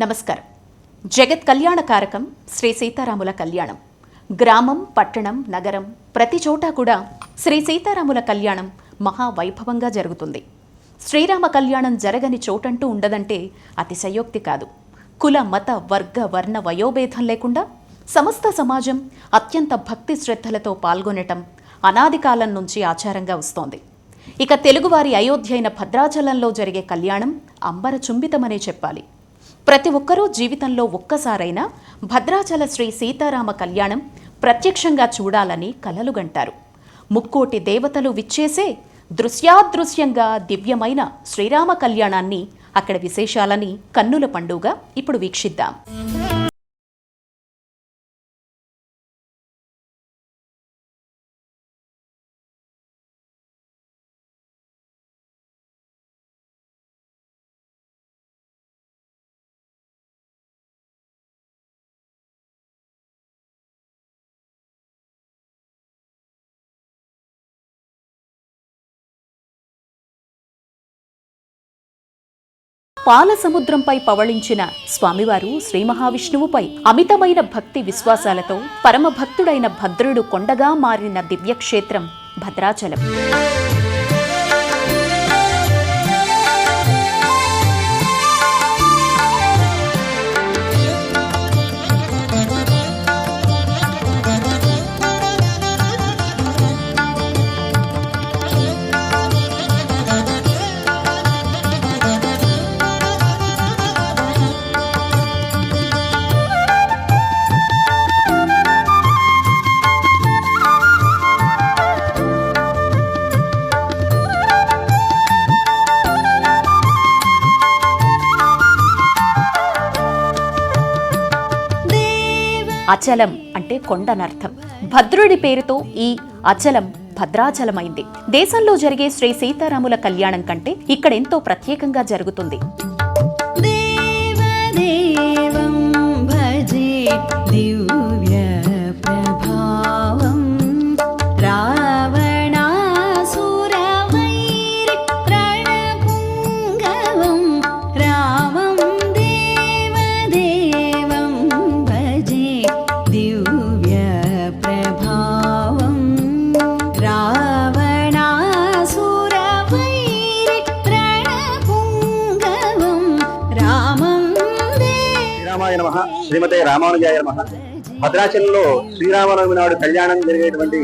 నమస్కారం. జగత్ కళ్యాణకారకం శ్రీ సీతారాముల కళ్యాణం. గ్రామం, పట్టణం, నగరం ప్రతి చోట కూడా శ్రీ సీతారాముల కళ్యాణం మహావైభవంగా జరుగుతుంది. శ్రీరామ కళ్యాణం జరగని చోటంటూ ఉండదంటే అతిశయోక్తి కాదు. కుల, మత, వర్గ, వర్ణ, వయోభేదం లేకుండా సమస్త సమాజం అత్యంత భక్తి శ్రద్ధలతో పాల్గొనటం అనాది కాలం నుంచి ఆచారంగా వస్తోంది. ఇక తెలుగువారి అయోధ్య అయిన భద్రాచలంలో జరిగే కళ్యాణం అంబర చుంబితమనే చెప్పాలి. ప్రతి ఒక్కరూ జీవితంలో ఒక్కసారైనా భద్రాచల శ్రీ సీతారామ కళ్యాణం ప్రత్యక్షంగా చూడాలని కలలుగంటారు. ముక్కోటి దేవతలు విచ్చేసే దృశ్యాదృశ్యంగా దివ్యమైన శ్రీరామ కళ్యాణాన్ని, అక్కడ విశేషాలని కన్నుల పండుగ ఇప్పుడు వీక్షిద్దాం. పాల సముద్రంపై పవళించిన స్వామివారు శ్రీ మహావిష్ణువుపై అమితమైన భక్తి విశ్వాసాలతో పరమభక్తుడైన భద్రుడు కొండగా మారిన దివ్యక్షేత్రం భద్రాచలం. అచలం అంటే కొండనర్థం. భద్రుడి పేరుతో ఈ అచలం భద్రాచలమైంది. దేశంలో జరిగే శ్రీ సీతారాముల కళ్యాణం కంటే ఇక్కడ ఎంతో ప్రత్యేకంగా జరుగుతుంది. శ్రీమతే రామానుజాయ నమః. భద్రాచలంలో శ్రీరామనవమి నాడు కళ్యాణం జరిగేటువంటి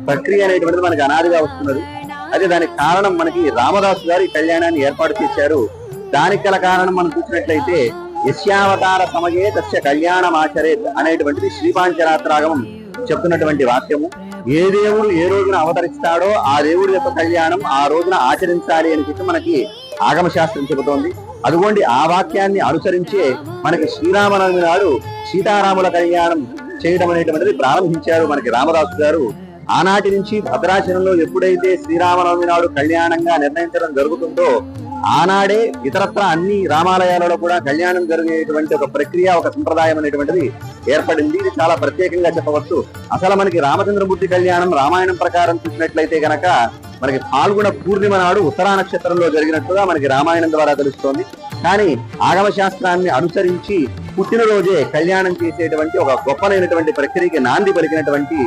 ప్రక్రియ అనేటువంటిది మనకి అనాదిగా వస్తున్నది. అదే దానికి కారణం మనకి రామదాసు గారు ఈ కళ్యాణాన్ని ఏర్పాటు చేశారు. దానికి గల కారణం మనం చూసినట్లయితే యస్యావతార సమగే తస్య కళ్యాణం ఆచరేత్ అనేటువంటిది శ్రీపాంచరాత్రాగమం చెప్తున్నటువంటి వాక్యము. ఏ దేవుడు ఏ రోజున అవతరిస్తాడో ఆ దేవుడి యొక్క కళ్యాణం ఆ రోజున ఆచరించాలి అని చెప్పి మనకి ఆగమ శాస్త్రం చెబుతోంది. అదుగోండి ఆ వాక్యాన్ని అనుసరించే మనకి శ్రీరామనవమి నాడు సీతారాముల కళ్యాణం చేయడం అనేటువంటిది ప్రారంభించారు మనకి రామదాసు గారు. ఆనాటి నుంచి భద్రాచలంలో ఎప్పుడైతే శ్రీరామనవమి నాడు కళ్యాణంగా నిర్ణయించడం జరుగుతుందో ఆనాడే ఇతరత్ర అన్ని రామాలయాలలో కూడా కళ్యాణం జరిగేటువంటి ఒక ప్రక్రియ, ఒక సంప్రదాయం అనేటువంటిది ఏర్పడింది. ఇది చాలా ప్రత్యేకంగా చెప్పవచ్చు. అసలు మనకి రామచంద్రమూర్తి కళ్యాణం రామాయణం ప్రకారం చూసినట్లయితే గనక మనకి పాల్గొన పూర్ణిమ నాడు ఉత్తరా నక్షత్రంలో జరిగినట్టుగా మనకి రామాయణం ద్వారా తెలుస్తోంది. కానీ ఆగమ శాస్త్రాన్ని అనుసరించి పుట్టినరోజే కళ్యాణం చేసేటువంటి ఒక గొప్పనైనటువంటి ప్రక్రియకి నాంది పలికినటువంటి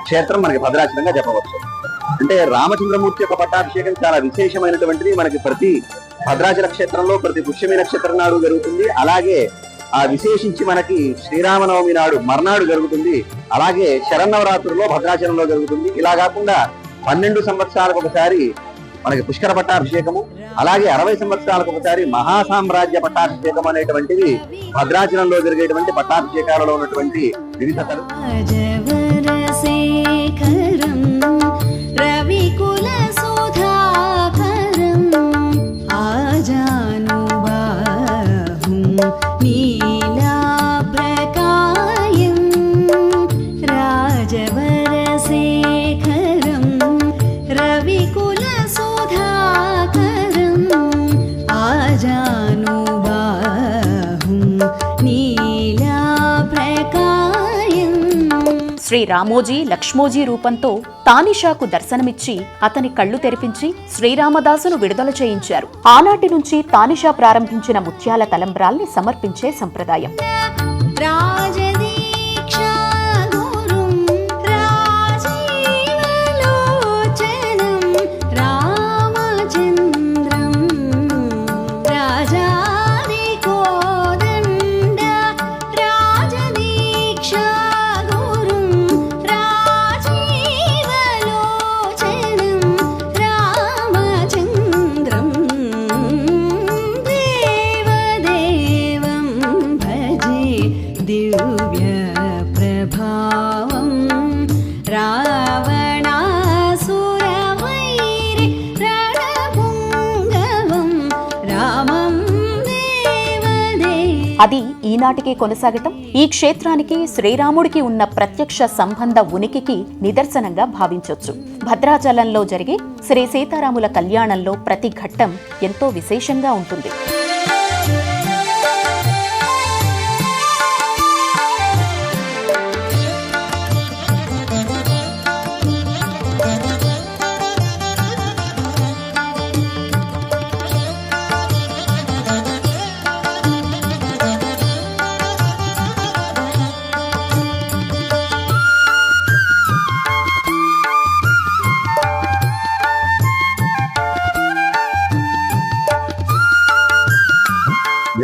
క్షేత్రం మనకి భద్రాచలంగా చెప్పవచ్చు. అంటే రామచంద్రమూర్తి యొక్క పట్టాభిషేకం చాలా విశేషమైనటువంటిది. మనకి ప్రతి భద్రాచల క్షేత్రంలో ప్రతి పుష్యమి నక్షత్రం నాడు జరుగుతుంది. అలాగే ఆ విశేషించి మనకి శ్రీరామనవమి నాడు మర్నాడు జరుగుతుంది. అలాగే శరన్నవరాత్రుల్లో భద్రాచలంలో జరుగుతుంది. ఇలా కాకుండా 12 సంవత్సరాలకు ఒకసారి మనకి పుష్కర పట్టాభిషేకము, అలాగే 60 సంవత్సరాలకు ఒకసారి మహాసామ్రాజ్య పట్టాభిషేకం అనేటువంటివి భద్రాచలంలో జరిగేటువంటి పట్టాభిషేకాలలో ఉన్నటువంటి వివిధతలు. శ్రీ రామోజీ లక్ష్మోజీ రూపంతో తానిషాకు దర్శనమిచ్చి అతని కళ్లు తెరిపించి శ్రీరామదాసును విడుదల చేయించారు. ఆనాటి నుంచి తానిషా ప్రారంభించిన ముత్యాల తలంబ్రాల్ని సమర్పించే సంప్రదాయం. అది ఈనాటికే కొనసాగటం ఈ క్షేత్రానికి శ్రీరాముడికి ఉన్న ప్రత్యక్ష సంబంధ ఉనికికి నిదర్శనంగా భావించొచ్చు. భద్రాచలంలో జరిగే శ్రీ సీతారాముల కళ్యాణంలో ప్రతి ఘట్టం ఎంతో విశేషంగా ఉంటుంది.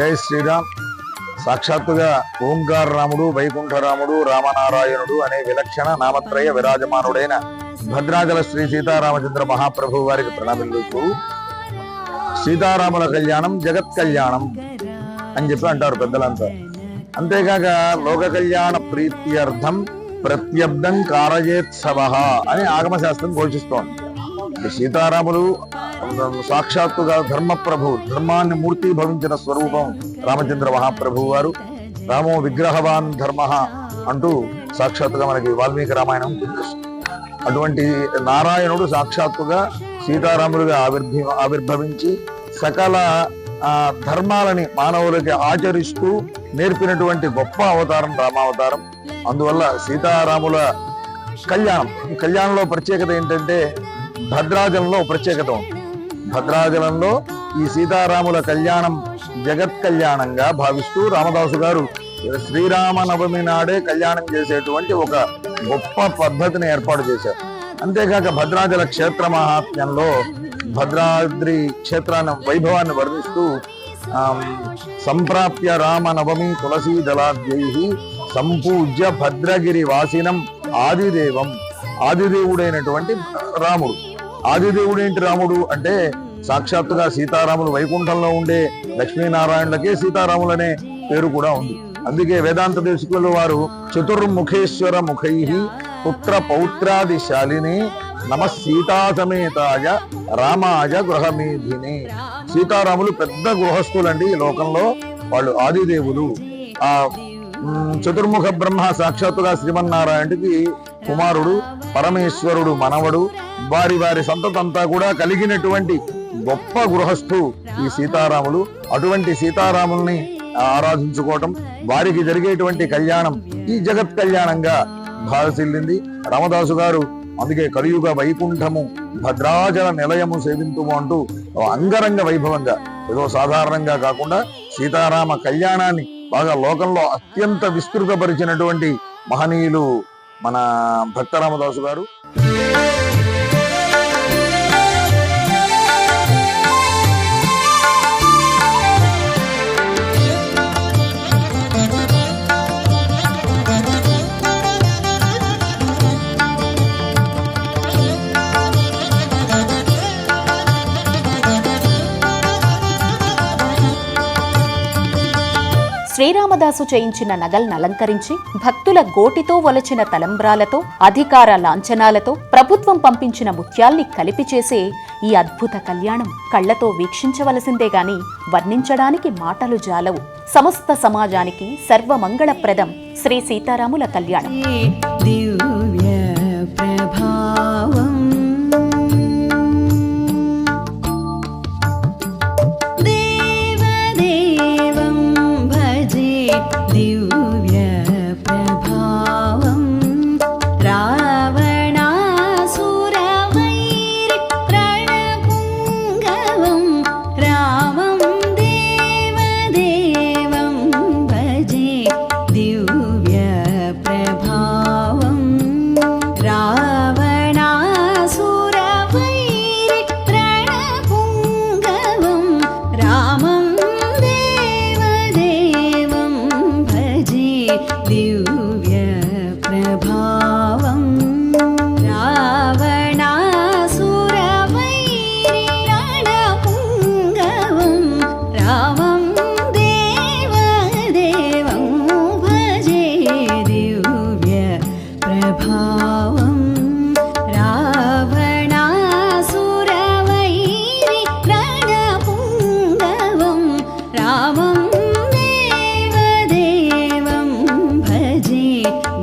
జై శ్రీరామ్. సాక్షాత్తుగా ఓంకార రాముడు, వైకుంఠరాముడు, రామనారాయణుడు అనే విలక్షణ నామత్రయ విరాజమానుడైన భద్రాచల శ్రీ సీతారామచంద్ర మహాప్రభు వారికి ప్రణమిల్లుతూ సీతారాముల కళ్యాణం జగత్ కళ్యాణం అని చెప్పి అంటారు పెద్దలంతా. అంతేకాక లోక కళ్యాణ ప్రీత్యర్థం ప్రత్యబ్దం కారయేత్సవ అని ఆగమశాస్త్రం ఘోషిస్తోంది. సీతారాములు సాక్షాత్తుగా ధర్మప్రభు, ధర్మాన్ని మూర్తి భవించిన స్వరూపం రామచంద్ర మహాప్రభు వారు. రామో విగ్రహవాన్ ధర్మ అంటూ సాక్షాత్తుగా మనకి వాల్మీకి రామాయణం చూపిస్తుంది. అటువంటి నారాయణుడు సాక్షాత్తుగా సీతారాములుగా ఆవిర్భవించి సకల ధర్మాలని మానవులకి ఆచరిస్తూ నేర్పినటువంటి గొప్ప అవతారం రామావతారం. అందువల్ల సీతారాముల కళ్యాణంలో ప్రత్యేకత ఏంటంటే భద్రాచలంలో ప్రత్యేకత ఉంది. భద్రాచలంలో ఈ సీతారాముల కళ్యాణం జగత్ కళ్యాణంగా భావిస్తూ రామదాసు గారు శ్రీరామనవమి నాడే కళ్యాణం చేసేటువంటి ఒక గొప్ప పద్ధతిని ఏర్పాటు చేశారు. అంతేకాక భద్రాచల క్షేత్ర మహాత్మ్యంలో భద్రాద్రి క్షేత్రాన్ని వైభవాన్ని వర్ణిస్తూ సంప్రాప్య రామనవమి తులసీ దళాద్యై సంపూజ్య భద్రగిరి వాసినం ఆదిదేవం. ఆదిదేవుడైనటువంటి రాముడు. ఆదిదేవుడేంటి రాముడు అంటే సాక్షాత్తుగా సీతారాములు వైకుంఠంలో ఉండే లక్ష్మీనారాయణులకే సీతారాములనే పేరు కూడా ఉంది. అందుకే వేదాంత దేశికుల వారు చతుర్ముఖేశ్వర ముఖై పుత్ర పౌత్రాది శాలిని నమ సీతాసమేతాయ రామాయ గృహమేధిని. సీతారాములు పెద్ద గృహస్థులండి ఈ లోకంలో. వాళ్ళు ఆదిదేవులు. ఆ చతుర్ముఖ బ్రహ్మ సాక్షాత్తుగా శ్రీమన్నారాయణుడికి కుమారుడు, పరమేశ్వరుడు మనవడు. వారి వారి సంతతంతా కూడా కలిగినటువంటి గొప్ప గృహస్థు ఈ సీతారాములు. అటువంటి సీతారాముల్ని ఆరాధించుకోవటం, వారికి జరిగేటువంటి కళ్యాణం ఈ జగత్ కళ్యాణంగా భావిల్లింది రామదాసు గారు. అందుకే కలియుగ వైకుంఠము భద్రాచల నిలయము సేవింతుము అంటూ అంగరంగ వైభవంగా, ఏదో సాధారణంగా కాకుండా సీతారామ కళ్యాణాన్ని బాగా లోకంలో అత్యంత విస్తృతపరిచినటువంటి మహనీయులు మన భక్త రామదాసు గారు. శ్రీరామదాసు చేయించిన నగల్ని అలంకరించి భక్తుల గోటితో ఒలచిన తలంబ్రాలతో, అధికార లాంఛనాలతో ప్రభుత్వం పంపించిన ముత్యాల్ని కలిపి చేసే ఈ అద్భుత కళ్యాణం కళ్లతో వీక్షించవలసిందే గాని వర్ణించడానికి మాటలు జాలవు. సమస్త సమాజానికి సర్వమంగళప్రదం శ్రీ సీతారాముల కళ్యాణం. रामं देवदेवं भजे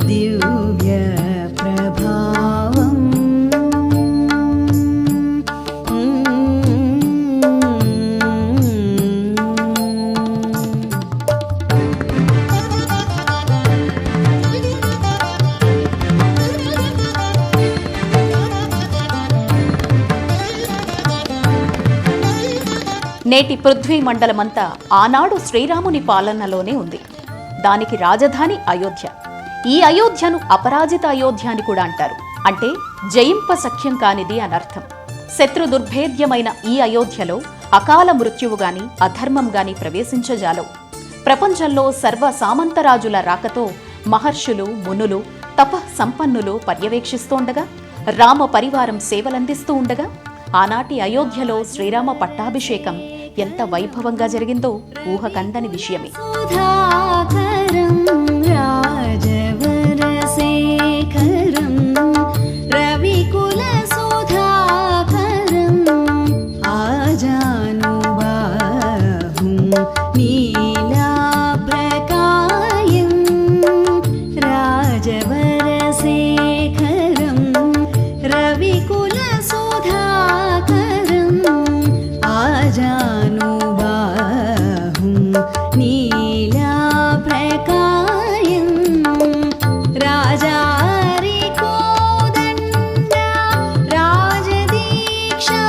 दिव्यप्रभावम् నేటి పృథ్వీ మండలమంతా ఆనాడు శ్రీరాముని పాలనలోనే ఉంది. దానికి రాజధాని అయోధ్య. ఈ అయోధ్యను అపరాజిత అయోధ్య అని కూడా అంటారు. అంటే జయింప సఖ్యం కానిది అనర్థం. శత్రు దుర్భేద్యమైన ఈ అయోధ్యలో అకాల మృత్యువు గాని అధర్మం గాని ప్రవేశించజాలవు. ప్రపంచంలో సర్వ సామంతరాజుల రాకతో మహర్షులు మునులు తపః సంపన్నులు పర్యవేక్షిస్తోండగా, రామ పరివారం సేవలందిస్తూ ఉండగా ఆనాటి అయోధ్యలో శ్రీరామ పట్టాభిషేకం ఎంత వైభవంగా జరిగిందో ఊహకందని విషయమే. సుధాకరం రాజవరశేఖరం రవికుల సుధాకరం ఆజానుబాహుం నీలాప్రకాయం రాజవరశేఖరం రవికుల సుధాకరం ఆజానుబాహుం నీలాప్రకాయం రాజారి కోదండ రాజదీక్షా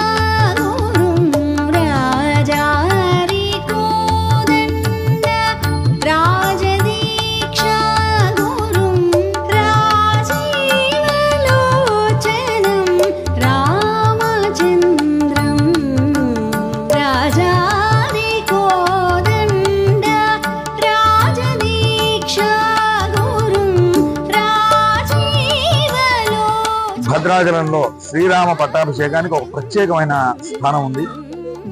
గురుం రాజారి కోదండ రాజదీక్షా గురుం రాజీవలోచనం రామచంద్రం రాజారి కోదండ రాజదీక్షా గురుం రాజీవలోచనం. భద్రాచలంలో శ్రీరామ పట్టాభిషేకానికి ఒక ప్రత్యేకమైన స్థానం ఉంది.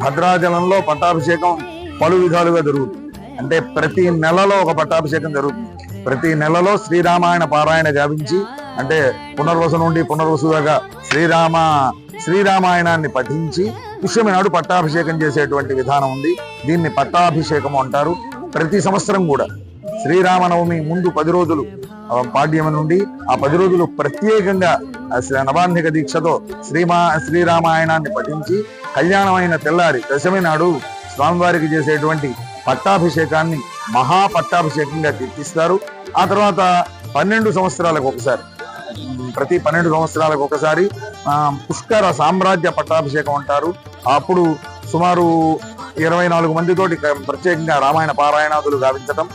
భద్రాచలంలో పట్టాభిషేకం పలు విధాలుగా జరుగుతుంది. అంటే ప్రతి నెలలో ఒక పట్టాభిషేకం జరుగుతుంది. ప్రతి నెలలో శ్రీరామాయణ పారాయణ గావించి, అంటే పునర్వసు నుండి పునర్వసు దాకా శ్రీరామాయణాన్ని పఠించి పుష్యమి నాడు పట్టాభిషేకం చేసేటువంటి విధానం ఉంది. దీన్ని పట్టాభిషేకం అంటారు. ప్రతి సంవత్సరం కూడా శ్రీరామనవమి ముందు 10 రోజులు పాడ్యమి నుండి ఆ 10 రోజులు ప్రత్యేకంగా నవాన్నిక దీక్షతో శ్రీరామాయణాన్ని పఠించి కళ్యాణమైన తెల్లారి దశమి నాడు స్వామివారికి చేసేటువంటి పట్టాభిషేకాన్ని మహాపట్టాభిషేకంగా కీర్తిస్తారు. ఆ తర్వాత 12 సంవత్సరాలకు ఒకసారి, ప్రతి 12 సంవత్సరాలకు ఒకసారి పుష్కర సామ్రాజ్య పట్టాభిషేకం అంటారు. అప్పుడు సుమారు 24 మందితోటి ప్రత్యేకంగా రామాయణ పారాయణాదులు గావించటం,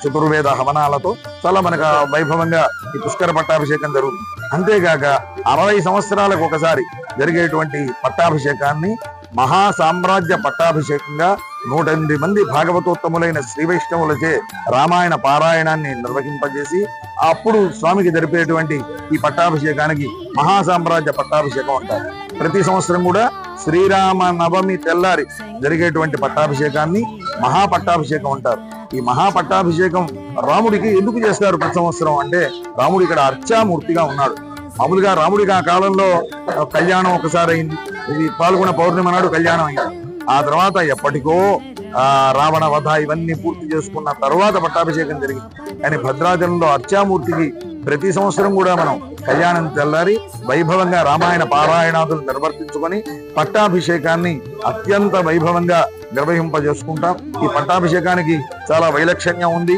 చతుర్వేద హవనాలతో చాలా మనకు వైభవంగా ఈ పుష్కర పట్టాభిషేకం జరుగుతుంది. అంతేగాక 60 సంవత్సరాలకు ఒకసారి జరిగేటువంటి పట్టాభిషేకాన్ని మహాసామ్రాజ్య పట్టాభిషేకంగా 108 మంది భాగవతోత్తములైన శ్రీ వైష్ణవులచే రామాయణ పారాయణాన్ని నిర్వహింపజేసి అప్పుడు స్వామికి జరిపేటువంటి ఈ పట్టాభిషేకానికి మహాసామ్రాజ్య పట్టాభిషేకం అంటారు. ప్రతి సంవత్సరం కూడా శ్రీరామ నవమి తెల్లారి జరిగేటువంటి పట్టాభిషేకాన్ని మహాపట్టాభిషేకం అంటారు. ఈ మహాపట్టాభిషేకం రాముడికి ఎందుకు చేస్తారు ప్రతి సంవత్సరం అంటే, రాముడు ఇక్కడ అర్చామూర్తిగా ఉన్నాడు. మామూలుగా రాముడికి ఆ కాలంలో కళ్యాణం ఒకసారి అయింది. ఇది పాల్గొన పౌర్ణమి నాడు కళ్యాణం అయింది. ఆ తర్వాత ఎప్పటికో రావణ వధ ఇవన్నీ పూర్తి చేసుకున్న తర్వాత పట్టాభిషేకం జరిగింది. కానీ భద్రాచలంలో అర్చామూర్తికి ప్రతి సంవత్సరం కూడా మనం కళ్యాణం తెల్లారి వైభవంగా రామాయణ పారాయణాదులు నిర్వర్తించుకొని పట్టాభిషేకాన్ని అత్యంత వైభవంగా నిర్వహింపజేసుకుంటాం. ఈ పట్టాభిషేకానికి చాలా వైలక్షణ్యం ఉంది.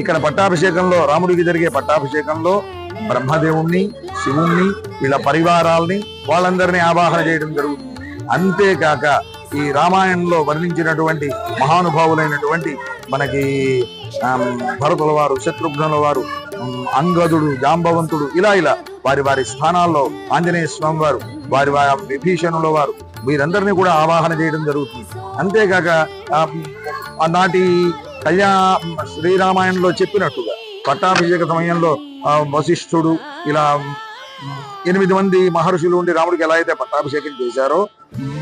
ఇక్కడ పట్టాభిషేకంలో రాముడికి జరిగే పట్టాభిషేకంలో బ్రహ్మదేవుణ్ణి, శివుణ్ణి, వీళ్ళ పరివారాల్ని వాళ్ళందరినీ ఆవాహన చేయడం జరుగుతుంది. అంతేకాక ఈ రామాయణంలో వర్ణించినటువంటి మహానుభావులైనటువంటి మనకి భరతుల వారు, శత్రుఘ్నుల వారు, అంగదుడు, జాంబవంతుడు, ఇలా వారి వారి స్థానాల్లో ఆంజనేయ స్వామి వారు, వారి విభీషణుల వారు, వీరందరినీ కూడా ఆవాహన చేయడం జరుగుతుంది. అంతేకాక ఆనాటి శ్రీరామాయణంలో చెప్పినట్టుగా పట్టాభిషేక సమయంలో వశిష్ఠుడు ఇలా 8 మంది మహర్షులు ఉండి రాముడికి ఎలా అయితే పట్టాభిషేకం చేశారో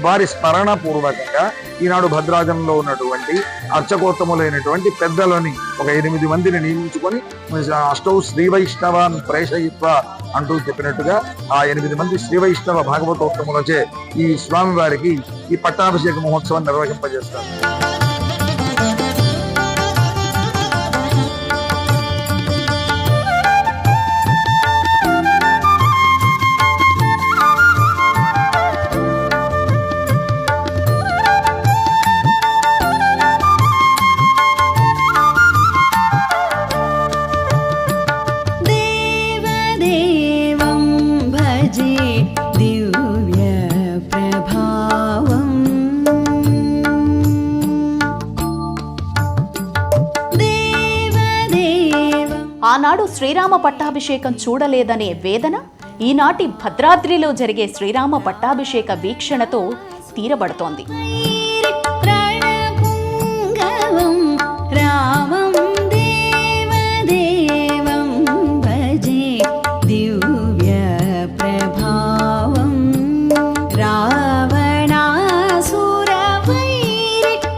వారి స్మరణ పూర్వకంగా ఈనాడు భద్రాచలంలో ఉన్నటువంటి అర్చకోత్తములైనటువంటి పెద్దలని ఒక 8 మందిని నియమించుకొని అష్టౌ శ్రీ వైష్ణవాన్ ప్రేషయిత్వ అంటూ చెప్పినట్టుగా ఆ 8 మంది శ్రీ వైష్ణవ భాగవతోత్తములచే ఈ స్వామి వారికి ఈ పట్టాభిషేక మహోత్సవం నిర్వహింపజేస్తారు. ఆనాడు శ్రీరామ పట్టాభిషేకం చూడలేదనే వేదన ఈనాటి భద్రాద్రిలో జరిగే శ్రీరామ పట్టాభిషేక వీక్షణతో తీరబడుతోంది. ప్రణపుంగవం రామం దేవదేవం భజే దివ్య ప్రభావం రావణాసురవైరి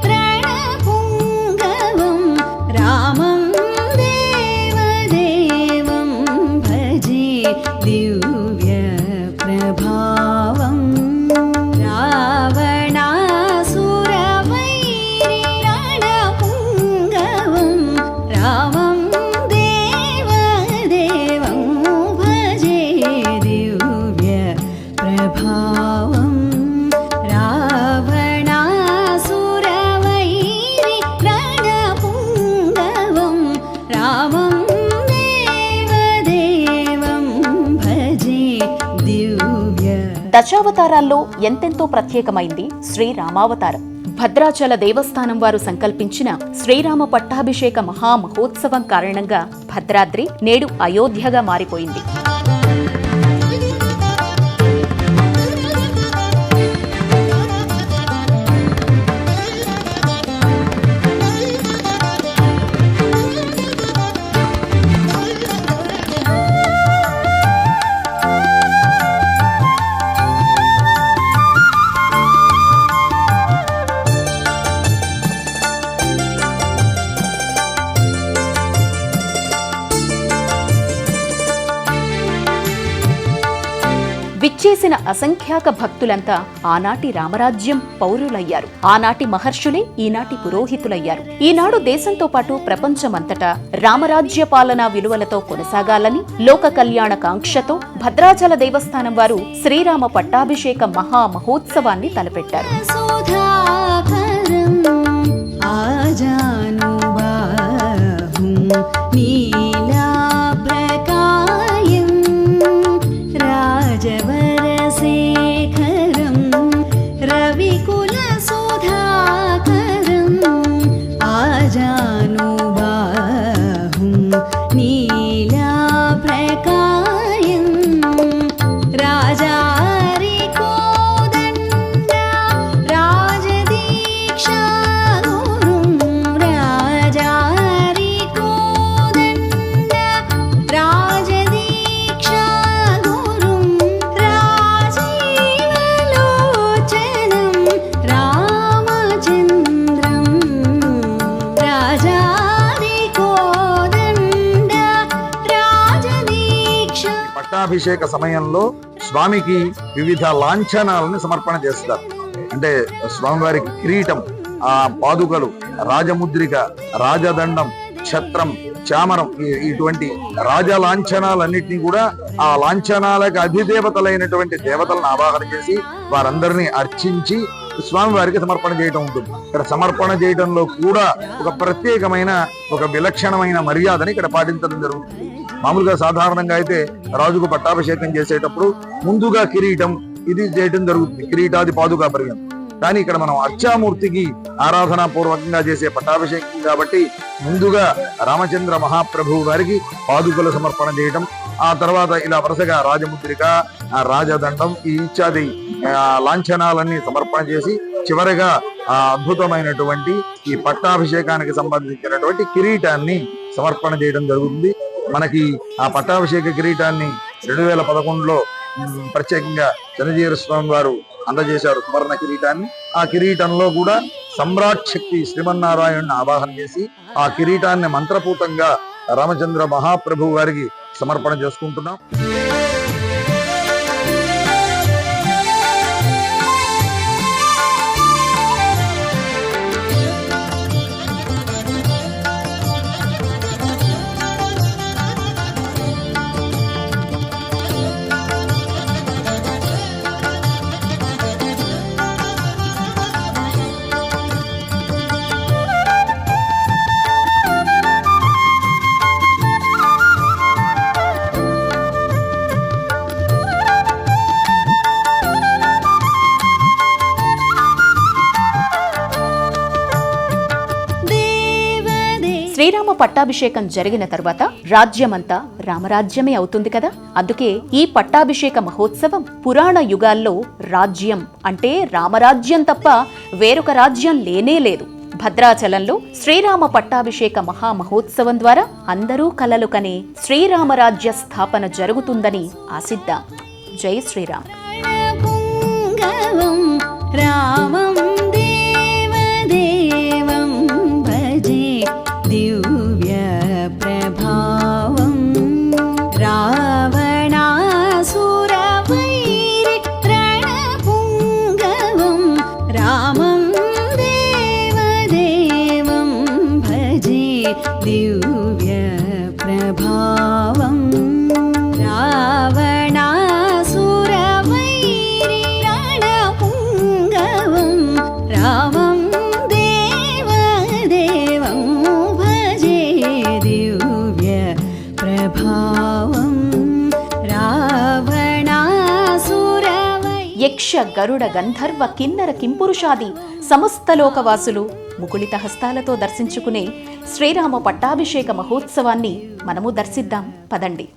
ప్రణపుంగవం రామం దేవదేవం భజే దివ్య ప్రభావం రావణాసురవైరి రణపుంగవం రామం దేవదేవం భజే దివ్య ప్రభావం రావణాసురవైరి రణపుంగవం రామం దేవదేవం భజే దివ్య. దశావతారాల్లో ఎంతెంతో ప్రత్యేకమైంది శ్రీరామావతారం. భద్రాచల దేవస్థానం వారు సంకల్పించిన శ్రీరామ పట్టాభిషేక మహామహోత్సవం కారణంగా భద్రాద్రి నేడు అయోధ్యగా మారిపోయింది. విచ్చేసిన అసంఖ్యాక భక్తులంతా ఆనాటి రామరాజ్యం పౌరులయ్యారు. ఆనాటి మహర్షులే ఈనాటి పురోహితులయ్యారు. ఈనాడు దేశంతో పాటు ప్రపంచమంతటా రామరాజ్య పాలనా విలువలతో కొనసాగాలని లోక కళ్యాణ కాంక్షతో భద్రాచల దేవస్థానం వారు శ్రీరామ పట్టాభిషేక మహా మహోత్సవాన్ని తలపెట్టారు. సుధాకరం ఆజానుబాహుం నీలాభ్రకాయం రాజవరశేఖరం రవికులసుధాకరం ఆజానుబాహుం నీలాభ్రకాయం రాజారికోదండ రాజదీక్షాగురుం రాజారికోదండ రాజదీక్షాగురుం రాజీవలోచనం రామచంద్రం రాజారికోదండ రాజదీక్ష. పట్టాభిషేక సమయంలో స్వామికి వివిధ లాంఛనాలను సమర్పణ చేస్తారు. అంటే స్వామివారికి కిరీటం, ఆ పాదుకలు, రాజముద్రిక, రాజదండం, ఛత్రం, చామరం, ఇటువంటి రాజ లాంఛనాలన్నింటినీ కూడా ఆ లాంఛనాలకు అధిదేవతలైనటువంటి దేవతలను ఆవాహన చేసి వారందరినీ అర్చించి స్వామివారికి సమర్పణ చేయటం ఉంటుంది. ఇక్కడ సమర్పణ చేయడంలో కూడా ఒక ప్రత్యేకమైన ఒక విలక్షణమైన మర్యాదని ఇక్కడ పాటించడం జరుగుతుంది. మామూలుగా సాధారణంగా అయితే రాజుకు పట్టాభిషేకం చేసేటప్పుడు ముందుగా కిరీటం ఇది చేయటం జరుగుతుంది, కిరీటాది పాదుకా పర్యంతం. కానీ ఇక్కడ మనం అర్చామూర్తికి ఆరాధనా పూర్వకంగా చేసే పట్టాభిషేకం కాబట్టి ముందుగా రామచంద్ర మహాప్రభువు గారికి పాదుకలు సమర్పణ చేయటం, ఆ తర్వాత ఇలా వరుసగా రాజముద్రిక, రాజదండం ఈ ఇత్యాది లాంఛనాలన్నీ సమర్పణ చేసి చివరిగా ఆ అద్భుతమైనటువంటి ఈ పట్టాభిషేకానికి సంబంధించినటువంటి కిరీటాన్ని సమర్పణ చేయడం జరుగుతుంది. మనకి ఆ పట్టాభిషేక కిరీటాన్ని 2011లో ప్రత్యేకంగా చిరంజీవి స్వామి వారు అందజేశారు సువర్ణ కిరీటాన్ని. ఆ కిరీటంలో కూడా సమ్రాట్ శక్తి శ్రీమన్నారాయణుని ఆవాహన చేసి ఆ కిరీటాన్ని మంత్రపూతంగా రామచంద్ర మహాప్రభు వారికి సమర్పణ చేసుకుంటున్నాం. శ్రీరామ పట్టాభిషేకం జరిగిన తరువాత రాజ్యమంతా రామరాజ్యమే అవుతుంది కదా. అందుకే ఈ పట్టాభిషేక మహోత్సవం పురాణ యుగాల్లో రాజ్యం అంటే రామరాజ్యం తప్ప వేరొక రాజ్యం లేనే లేదు. భద్రాచలంలో శ్రీరామ పట్టాభిషేక మహామహోత్సవం ద్వారా అందరూ కలలు కనే శ్రీరామరాజ్య స్థాపన జరుగుతుందని ఆశిద్దాం. జై శ్రీరామ్. పుంగవం రామం దేవదేవం భజే దివ్య ప్రభావం రావణాసురవైరి రణపుంగవం రామం దేవదేవం భజే దివ్య ప్రభావం రావణాసురవైరి రణపుంగవం రామం దేవదేవం భజే దివ్య ప్రభావం రావణాసురవై యక్ష గరుడ గంధర్వ కిన్నర కింపురుషాది సమస్త లోకవాసులు ముకుళిత హస్తాలతో దర్శించుకునే శ్రీరామ పట్టాభిషేక మహోత్సవాన్ని మనము దర్శిద్దాం పదండి.